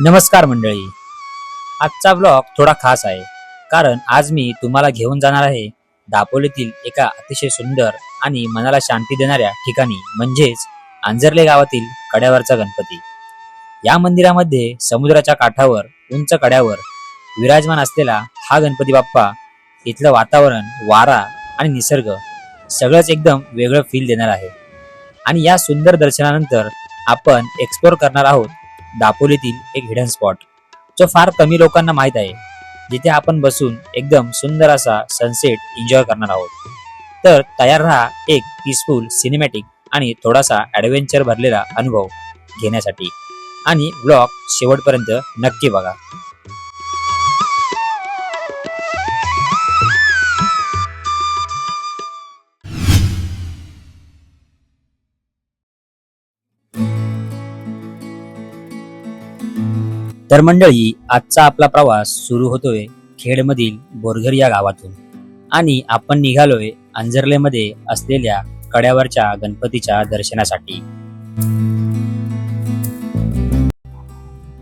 नमस्कार मंडळी. आजचा ब्लॉग थोडा खास आहे कारण आज मी तुम्हाला घेऊन जाणार आहे दापोलीतील एका अतिशय सुंदर आणि मनाला शांती देणाऱ्या ठिकाणी, म्हणजेच अंजर्ले गावातील कड्यावरचा गणपती. या मंदिरामध्ये समुद्राच्या काठावर उंच कड्यावर विराजमान असलेला हा गणपती बाप्पा इथलं वातावरण, वारा आणि निसर्ग सगळंच एकदम वेगळं फील देणार आहे. आणि या सुंदर दर्शनानंतर आपण एक्सप्लोर करणार आहोत दापोलीतील एक हिडन स्पॉट जो फार कमी लोकांना माहित आहे, जिथे आपण बसून एकदम सुंदर असा सनसेट एन्जॉय करणार आहोत. तर तयार राहा एक पीसफुल, सिनेमॅटिक आणि थोडासा ॲडव्हेंचर भरलेला अनुभव घेण्यासाठी, आणि ब्लॉग शेवटपर्यंत नक्की बघा. तर मंडळी, आजचा आपला प्रवास सुरू होतोय खेडमधील बोरघर या गावातून, आणि आपण निघालोय अंजर्लेमध्ये असलेल्या कड्यावरच्या गणपतीच्या दर्शनासाठी.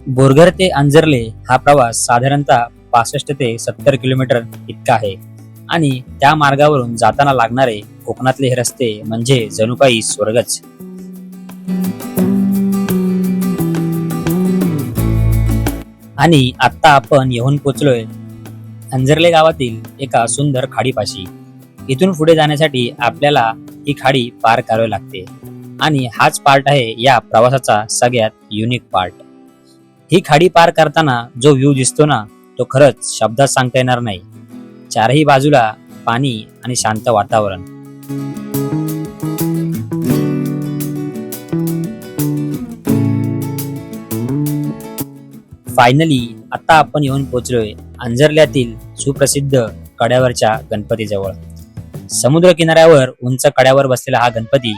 बोरघर ते अंजर्ले हा प्रवास साधारणतः 65 ते 70 किलोमीटर इतका आहे, आणि त्या मार्गावरून जाताना लागणारे कोकणातले हे रस्ते म्हणजे जणू काही स्वर्गच. आणि आता आपण येऊन पोचलोय अंजर्ले गावातील एका सुंदर खाडीपाशी. इथून पुढे जाण्यासाठी आपल्याला ही खाडी पार करावी लागते, आणि हाच पार्ट आहे या प्रवासाचा सगळ्यात युनिक पार्ट. ही खाडी पार करताना जो व्ह्यू दिसतो ना, तो खरंच शब्दात सांगता येणार नाही. चारही बाजूला पाणी आणि शांत वातावरण. फायनली आता आपण येऊन पोहोचलोय अंजर्ल्यातील सुप्रसिद्ध कड्यावरच्या गणपतीजवळ. समुद्र किनाऱ्यावर उंच कड्यावर बसलेला हा गणपती,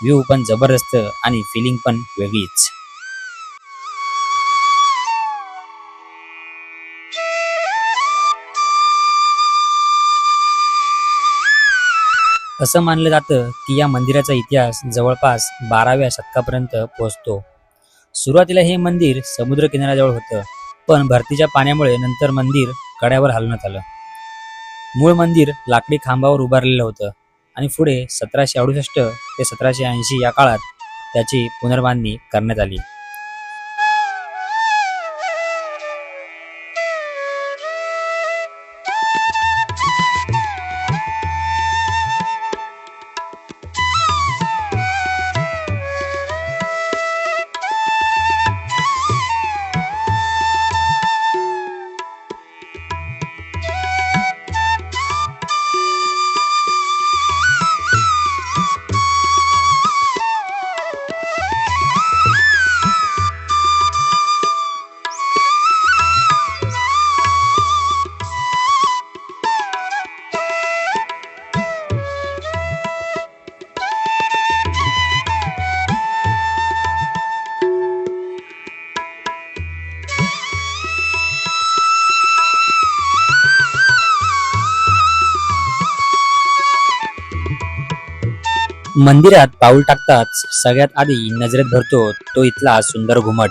व्ह्यू पण जबरदस्त आणि फिलिंग पण वेगळीच. असं मानलं जातं की या मंदिराचा इतिहास जवळपास 12व्या शतकापर्यंत पोहोचतो. सुरुवातीला हे मंदिर समुद्र किनाऱ्याजवळ होतं, पण भरतीच्या पाण्यामुळे नंतर मंदिर कड्यावर हलवण्यात आलं. मूळ मंदिर लाकडी खांबावर उभारलेलं होतं, आणि पुढे 1768 ते 1780 या काळात त्याची पुनर्बांधणी करण्यात आली. मंदिरात पाऊल टाकताच सगळ्यात आधी नजरेत भरतो तो इथला सुंदर घुमट.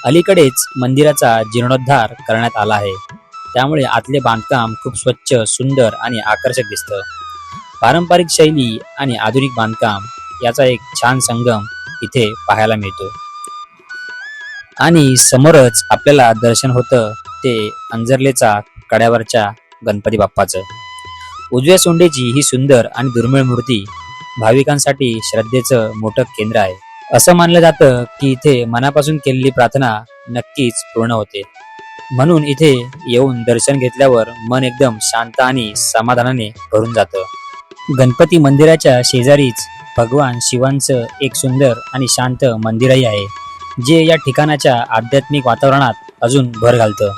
अलीकडेच मंदिराचा जीर्णोद्धार करण्यात आला आहे, त्यामुळे आतले बांधकाम खूप स्वच्छ, सुंदर आणि आकर्षक दिसतं. पारंपरिक शैली आणि आधुनिक बांधकाम याचा एक छान संगम इथे पाहायला मिळतो. आणि समोरच आपल्याला दर्शन होतं ते अंजर्लेचा कड्यावरच्या गणपती बाप्पाचं. उजव्या सोंडेची ही सुंदर आणि दुर्मिळ मूर्ती भाविकांसाठी श्रद्धेचं मोठं केंद्र आहे. असं मानलं जातं की इथे मनापासून केलेली प्रार्थना नक्कीच पूर्ण होते, म्हणून इथे येऊन दर्शन घेतल्यावर मन एकदम शांत आणि समाधानाने भरून जातं. गणपती मंदिराच्या शेजारीच भगवान शिवांचं एक सुंदर आणि शांत मंदिरही आहे, जे या ठिकाणाच्या आध्यात्मिक वातावरणात अजून भर घालतं.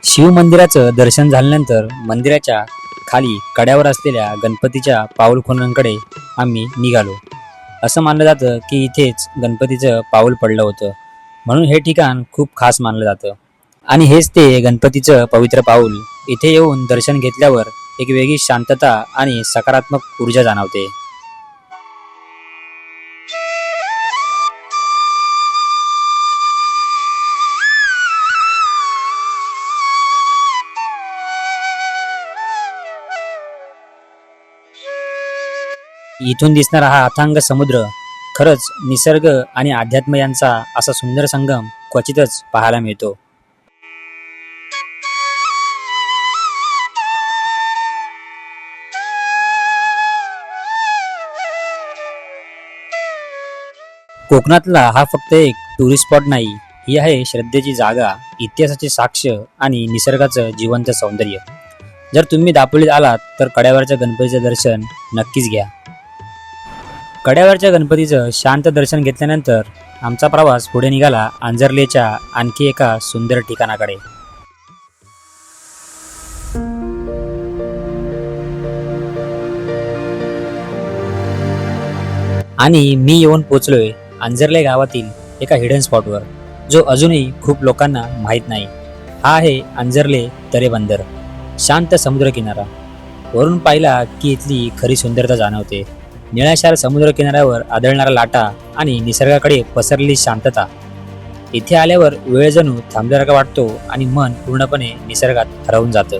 शिव मंदिराचं दर्शन झाल्यानंतर मंदिराच्या खाली कड्यावर असलेल्या गणपतीच्या पाऊलखुणांकडे आम्ही निघालो. असं मानलं जातं की इथेच गणपतीचं पाऊल पडलं होतं, म्हणून हे ठिकाण खूप खास मानलं जातं. आणि हेच ते गणपतीचं पवित्र पाऊल. इथे येऊन दर्शन घेतल्यावर एक वेगळी शांतता आणि सकारात्मक ऊर्जा जाणवते. इथून दिसणारा हा अथांग समुद्र खरंच निसर्ग आणि अध्यात्म यांचा असा सुंदर संगम क्वचितच पाहायला मिळतो. कोकणातला हा फक्त एक टुरिस्ट स्पॉट नाही, ही आहे श्रद्धेची जागा, इतिहासाची साक्ष आणि निसर्गाचं जिवंत सौंदर्य. जर तुम्ही दापोलीत आलात तर कड्यावरच्या गणपतीचं दर्शन नक्कीच घ्या. कड्यावरच्या गणपतीचं शांत दर्शन घेतल्यानंतर आमचा प्रवास पुढे निघाला आंजर्लेच्या आणखी एका सुंदर ठिकाणाकडे. आणि मी येऊन पोचलोय आंजर्ले गावातील एका हिडन स्पॉटवर, जो अजूनही खूप लोकांना माहीत नाही. हा आहे आंजर्ले तरेबंदर, शांत समुद्रकिनारा. वरून पाहिला की इथली खरी सुंदरता जाणवते. निळाशार समुद्र किनाऱ्यावर आदळणारा लाटा आणि निसर्गाकडे पसरलेली शांतता. इथे आल्यावर वेळ जणू थांबल्यासारखा वाटतो आणि मन पूर्णपणे निसर्गात हरवून जातं.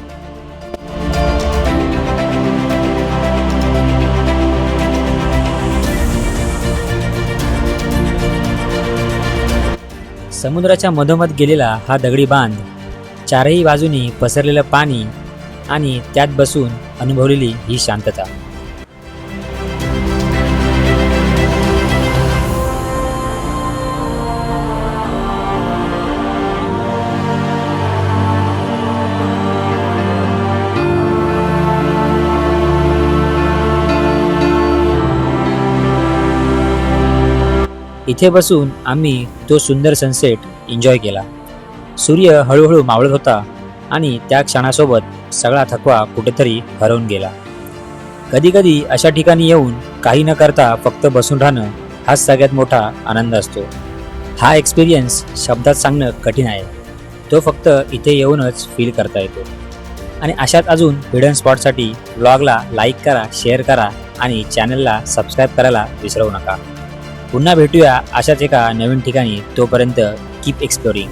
समुद्राच्या मधोमध गेलेला हा दगडी बांध, चारही बाजूनी पसरलेलं पाणी आणि त्यात बसून अनुभवलेली ही शांतता. इथे बसून आम्ही तो सुंदर सनसेट एन्जॉय केला. सूर्य हळूहळू मावळत होता आणि त्या क्षणासोबत सगळा थकवा कुठेतरी हरवून गेला. कधी कधी अशा ठिकाणी येऊन काही न करता फक्त बसून राहणं हाच सगळ्यात मोठा आनंद असतो. हा एक्सपिरियन्स शब्दात सांगणं कठीण आहे, तो फक्त इथे येऊनच फील करता येतो. आणि अशात अजून हिडन स्पॉटसाठी व्लॉगला लाईक करा, शेअर करा आणि चॅनलला सबस्क्राईब करायला विसरू नका. पुन्हा भेटूया अशाच एका नवीन ठिकाणी. तोपर्यंत कीप एक्सप्लोरिंग.